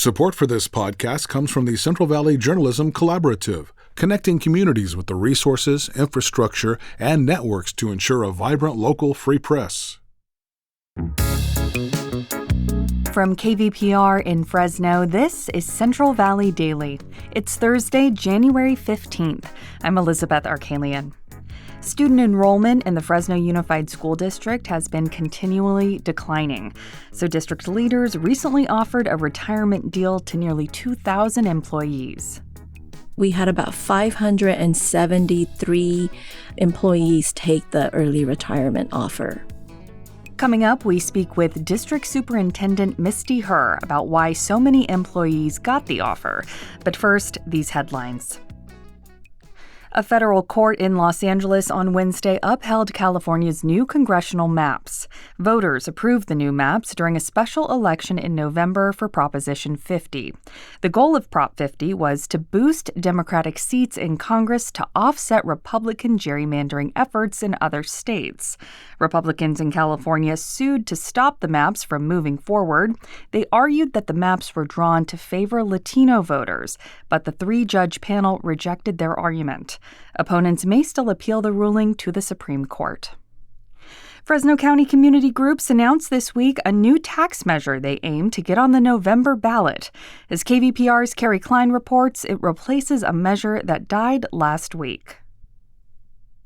Support for this podcast comes from the Central Valley Journalism Collaborative, connecting communities with the resources, infrastructure, and networks to ensure a vibrant local free press. From KVPR in Fresno, this is Central Valley Daily. It's Thursday, January 15th. I'm Elizabeth Arkalian. Student enrollment in the Fresno Unified School District has been continually declining. So district leaders recently offered a retirement deal to nearly 2,000 employees. We had about 573 employees take the early retirement offer. Coming up, we speak with District Superintendent Misty Her about why so many employees got the offer. But first, these headlines. A federal court in Los Angeles on Wednesday upheld California's new congressional maps. Voters approved the new maps during a special election in November for Proposition 50. The goal of Prop 50 was to boost Democratic seats in Congress to offset Republican gerrymandering efforts in other states. Republicans in California sued to stop the maps from moving forward. They argued that the maps were drawn to favor Latino voters, but the three-judge panel rejected their argument. Opponents may still appeal the ruling to the Supreme Court. Fresno County community groups announced this week a new tax measure they aim to get on the November ballot. As KVPR's Carrie Klein reports, it replaces a measure that died last week.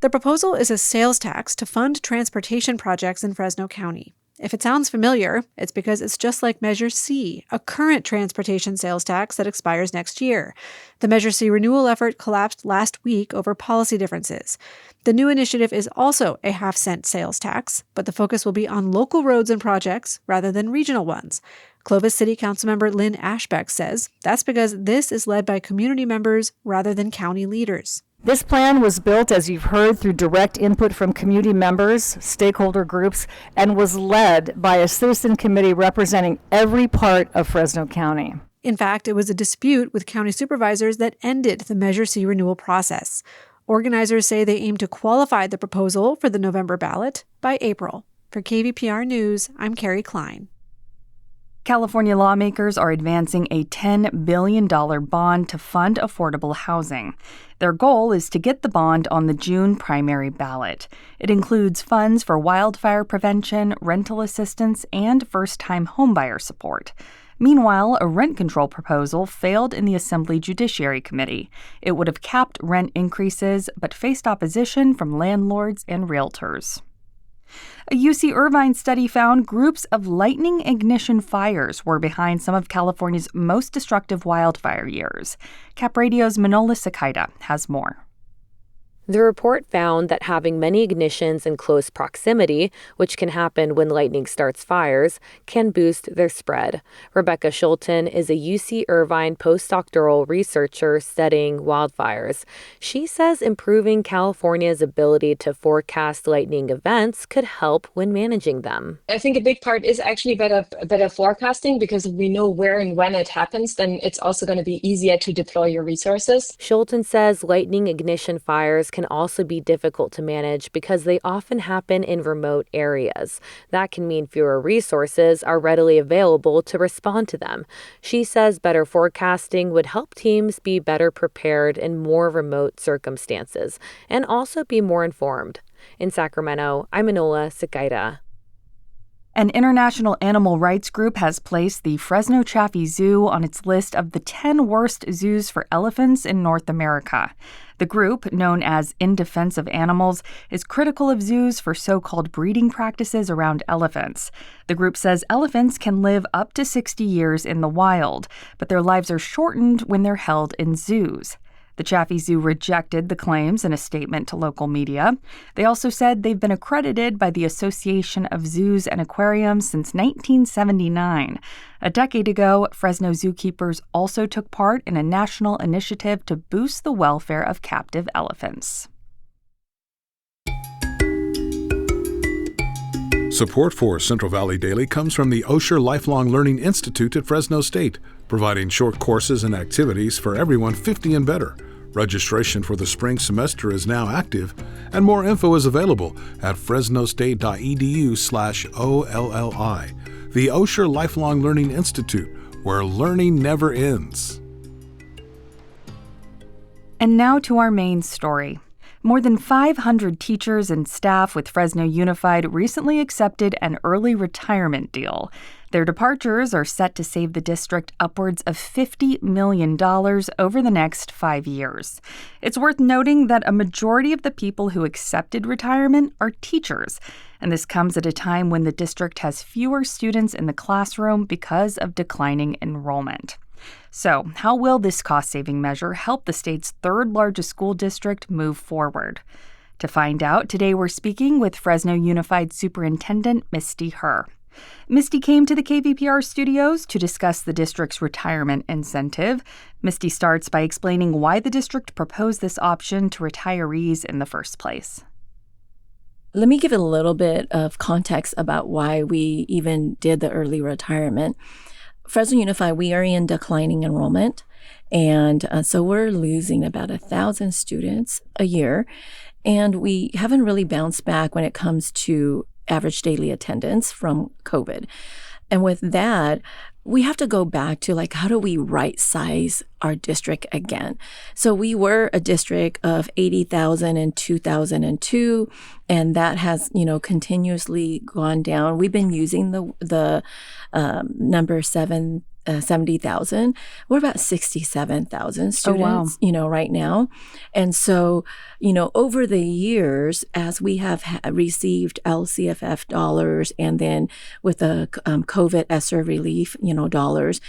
The proposal is a sales tax to fund transportation projects in Fresno County. If it sounds familiar, it's because it's just like Measure C, a current transportation sales tax that expires next year. The Measure C renewal effort collapsed last week over policy differences. The new initiative is also a half-cent sales tax, but the focus will be on local roads and projects rather than regional ones. Clovis City Councilmember Lynn Ashbeck says that's because this is led by community members rather than county leaders. This plan was built, as you've heard, through direct input from community members, stakeholder groups, and was led by a citizen committee representing every part of Fresno County. In fact, it was a dispute with county supervisors that ended the Measure C renewal process. Organizers say they aim to qualify the proposal for the November ballot by April. For KVPR News, I'm Carrie Klein. California lawmakers are advancing a $10 billion bond to fund affordable housing. Their goal is to get the bond on the June primary ballot. It includes funds for wildfire prevention, rental assistance, and first-time homebuyer support. Meanwhile, a rent control proposal failed in the Assembly Judiciary Committee. It would have capped rent increases, but faced opposition from landlords and realtors. A UC Irvine study found groups of lightning ignition fires were behind some of California's most destructive wildfire years. Cap Radio's Manola Sakaida has more. The report found that having many ignitions in close proximity, which can happen when lightning starts fires, can boost their spread. Rebecca Schulten is a UC Irvine postdoctoral researcher studying wildfires. She says improving California's ability to forecast lightning events could help when managing them. I think a big part is actually better forecasting, because if we know where and when it happens, then it's also going to be easier to deploy your resources. Schulten says lightning ignition fires can also be difficult to manage because they often happen in remote areas. That can mean fewer resources are readily available to respond to them. She says better forecasting would help teams be better prepared in more remote circumstances and also be more informed. In Sacramento, I'm Manola Sakaida. An international animal rights group has placed the Fresno Chaffee Zoo on its list of the 10 worst zoos for elephants in North America. The group, known as In Defense of Animals, is critical of zoos for so-called breeding practices around elephants. The group says elephants can live up to 60 years in the wild, but their lives are shortened when they're held in zoos. The Chaffee Zoo rejected the claims in a statement to local media. They also said they've been accredited by the Association of Zoos and Aquariums since 1979. A decade ago, Fresno zookeepers also took part in a national initiative to boost the welfare of captive elephants. Support for Central Valley Daily comes from the Osher Lifelong Learning Institute at Fresno State, providing short courses and activities for everyone 50 and better. Registration for the spring semester is now active, and more info is available at fresnostate.edu/OLLI. The Osher Lifelong Learning Institute, where learning never ends. And now to our main story. More than 500 teachers and staff with Fresno Unified recently accepted an early retirement deal. Their departures are set to save the district upwards of $50 million over the next 5 years. It's worth noting that a majority of the people who accepted retirement are teachers, and this comes at a time when the district has fewer students in the classroom because of declining enrollment. So, how will this cost-saving measure help the state's third-largest school district move forward? To find out, today we're speaking with Fresno Unified Superintendent Misty Her. Misty came to the KVPR studios to discuss the district's retirement incentive. Misty starts by explaining why the district proposed this option to retirees in the first place. Let me give a little bit of context about why we even did the early retirement. Fresno Unified, we are in declining enrollment, and so we're losing about 1,000 students a year, and we haven't really bounced back when it comes to average daily attendance from COVID. And with that, we have to go back to how do we right size our district again? So we were a district of 80,000 in 2002, and that has, continuously gone down. We've been using the number 70,000. We're about 67,000 students, right now. And so, over the years, as we have received LCFF dollars, and then with the COVID ESSER relief, dollars,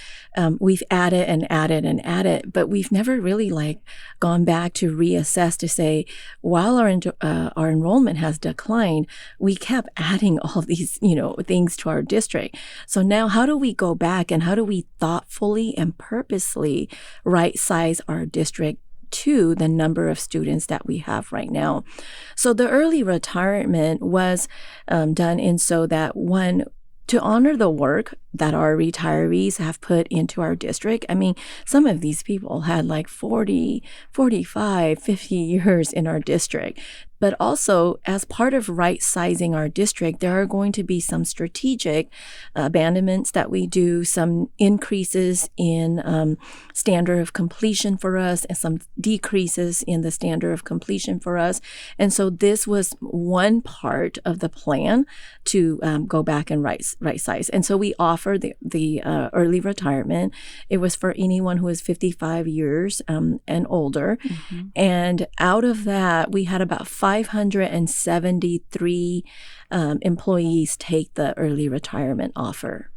we've added and added and added, but we've never really gone back to reassess to say, while our enrollment has declined, we kept adding all of these, things to our district. So now how do we go back and how do we thoughtfully and purposely right size our district to the number of students that we have right now? So the early retirement was done in so that, one, to honor the work that our retirees have put into our district. I mean, some of these people had 40, 45, 50 years in our district. But also, as part of right-sizing our district, there are going to be some strategic abandonments that we do, some increases in standard of completion for us, and some decreases in the standard of completion for us. And so this was one part of the plan to go back and right-size. And so we offered the early retirement. It was for anyone who is 55 years and older. Mm-hmm. And out of that, we had about 573 employees take the early retirement offer.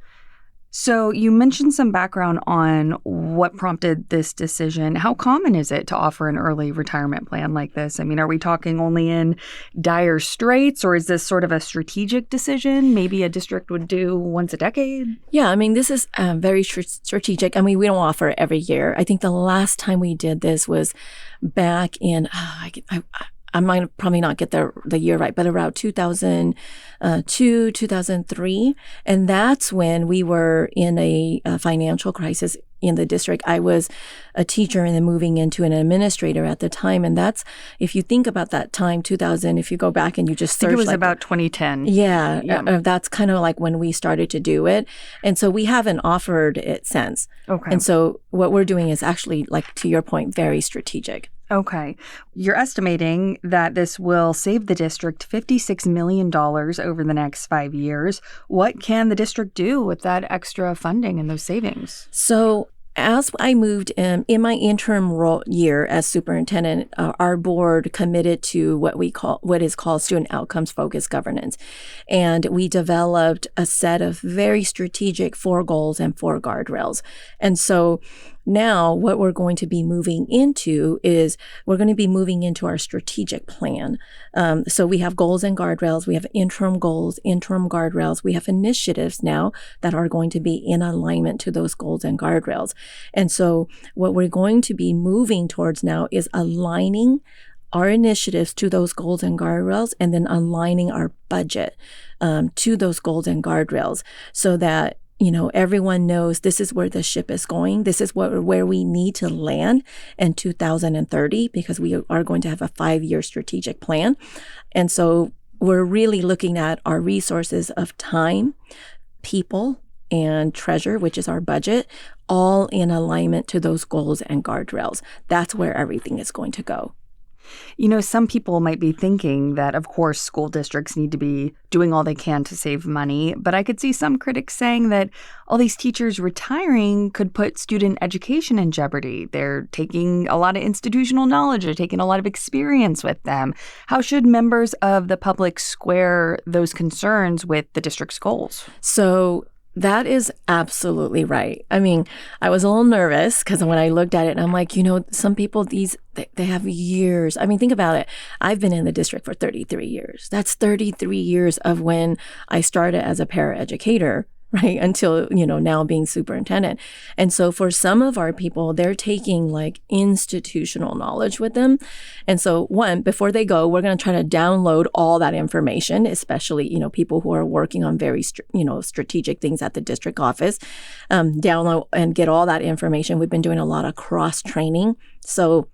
So you mentioned some background on what prompted this decision. How common is it to offer an early retirement plan like this? I mean, are we talking only in dire straits, or is this sort of a strategic decision maybe a district would do once a decade? Yeah, I mean, this is very strategic. I mean, we don't offer it every year. I think the last time we did this was back in, I might probably not get the year right, but around 2002, 2003. And that's when we were in a financial crisis in the district. I was a teacher and then moving into an administrator at the time. And that's, if you think about that time, 2000, if you go back and you just search. I think it was about 2010. Yeah. That's kind of when we started to do it. And so we haven't offered it since. Okay. And so what we're doing is actually, to your point, very strategic. Okay. You're estimating that this will save the district $56 million over the next 5 years. What can the district do with that extra funding and those savings? So as I moved in my interim year as superintendent, our board committed to what is called student outcomes focused governance. And we developed a set of very strategic 4 goals and 4 guardrails. And so now what we're going to be moving into is we're going to be moving into our strategic plan. So we have goals and guardrails. We have interim goals, interim guardrails. We have initiatives now that are going to be in alignment to those goals and guardrails. And so what we're going to be moving towards now is aligning our initiatives to those goals and guardrails, and then aligning our budget to those goals and guardrails so that everyone knows this is where the ship is going. This is where we need to land in 2030, because we are going to have a 5-year strategic plan. And so we're really looking at our resources of time, people, and treasure, which is our budget, all in alignment to those goals and guardrails. That's where everything is going to go. You know, some people might be thinking that, of course, school districts need to be doing all they can to save money, but I could see some critics saying that all these teachers retiring could put student education in jeopardy. They're taking a lot of institutional knowledge, they're taking a lot of experience with them. How should members of the public square those concerns with the district's goals? So that is absolutely right. I mean, I was a little nervous because when I looked at it, and I'm like, some people, they have years. I mean, think about it. I've been in the district for 33 years. That's 33 years of when I started as a paraeducator, right? Until, now being superintendent. And so for some of our people, they're taking like institutional knowledge with them. And so before they go, we're going to try to download all that information, especially, people who are working on very, strategic things at the district office, download and get all that information. We've been doing a lot of cross training. So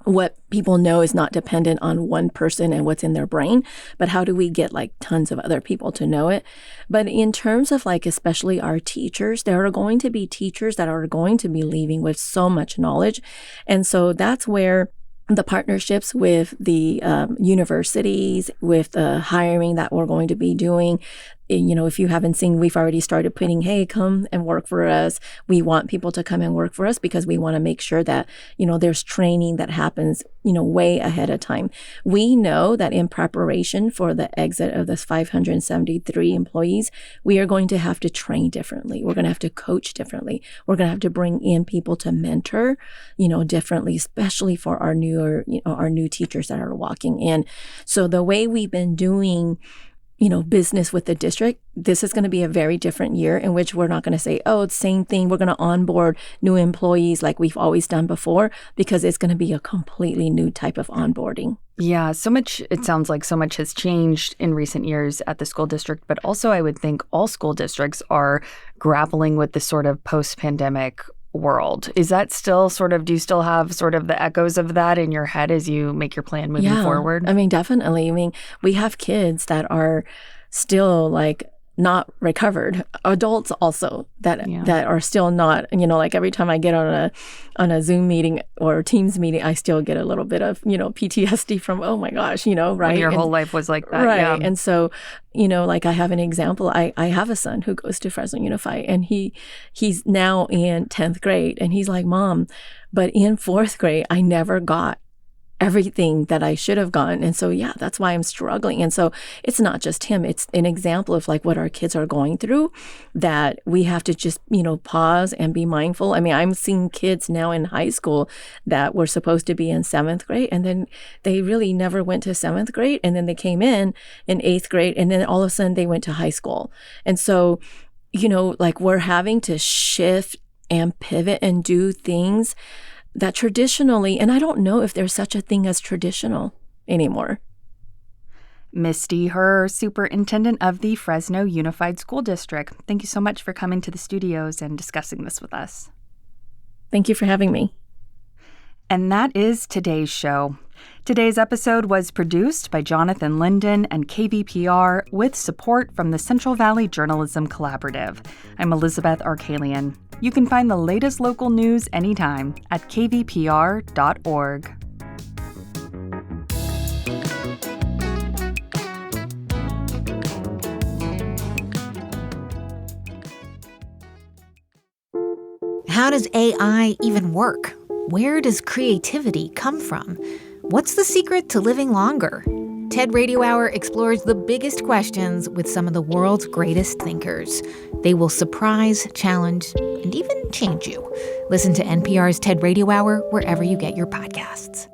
what people know is not dependent on one person and what's in their brain, but how do we get like tons of other people to know it? But in terms of like, especially our teachers, there are going to be teachers that are going to be leaving with so much knowledge. And so that's where the partnerships with the universities, with the hiring that we're going to be doing. If you haven't seen, we've already started putting, hey, come and work for us. We want people to come and work for us because we want to make sure that, there's training that happens, way ahead of time. We know that in preparation for the exit of this 573 employees, we are going to have to train differently. We're going to have to coach differently. We're going to have to bring in people to mentor, differently, especially for our new teachers that are walking in. So the way we've been doing business with the district, this is going to be a very different year in which we're not going to say, oh, it's the same thing. We're going to onboard new employees like we've always done before, because it's going to be a completely new type of onboarding. Yeah, it sounds like so much has changed in recent years at the school district, but also I would think all school districts are grappling with this sort of post-pandemic world. Is that still do you still have sort of the echoes of that in your head as you make your plan moving forward? I mean, definitely. I mean, we have kids that are still like not recovered. Adults also that are still not, like every time I get on a Zoom meeting or Teams meeting, I still get a little bit of, PTSD from, oh my gosh, right? When your whole life was like that. Right. Yeah. And so, like I have an example. I have a son who goes to Fresno Unified, and he's now in 10th grade, and he's like, Mom, but in 4th grade, I never got everything that I should have gotten. And so, that's why I'm struggling. And so it's not just him. It's an example of like what our kids are going through, that we have to just, pause and be mindful. I mean, I'm seeing kids now in high school that were supposed to be in 7th grade, and then they really never went to 7th grade. And then they came in 8th grade, and then all of a sudden they went to high school. And so, like we're having to shift and pivot and do things that traditionally, and I don't know if there's such a thing as traditional anymore. Misty Her, Superintendent of the Fresno Unified School District. Thank you so much for coming to the studios and discussing this with us. Thank you for having me. And that is today's show. Today's episode was produced by Jonathan Linden and KVPR with support from the Central Valley Journalism Collaborative. I'm Elizabeth Arkalian. You can find the latest local news anytime at kvpr.org. How does AI even work? Where does creativity come from? What's the secret to living longer? TED Radio Hour explores the biggest questions with some of the world's greatest thinkers. They will surprise, challenge, and even change you. Listen to NPR's TED Radio Hour wherever you get your podcasts.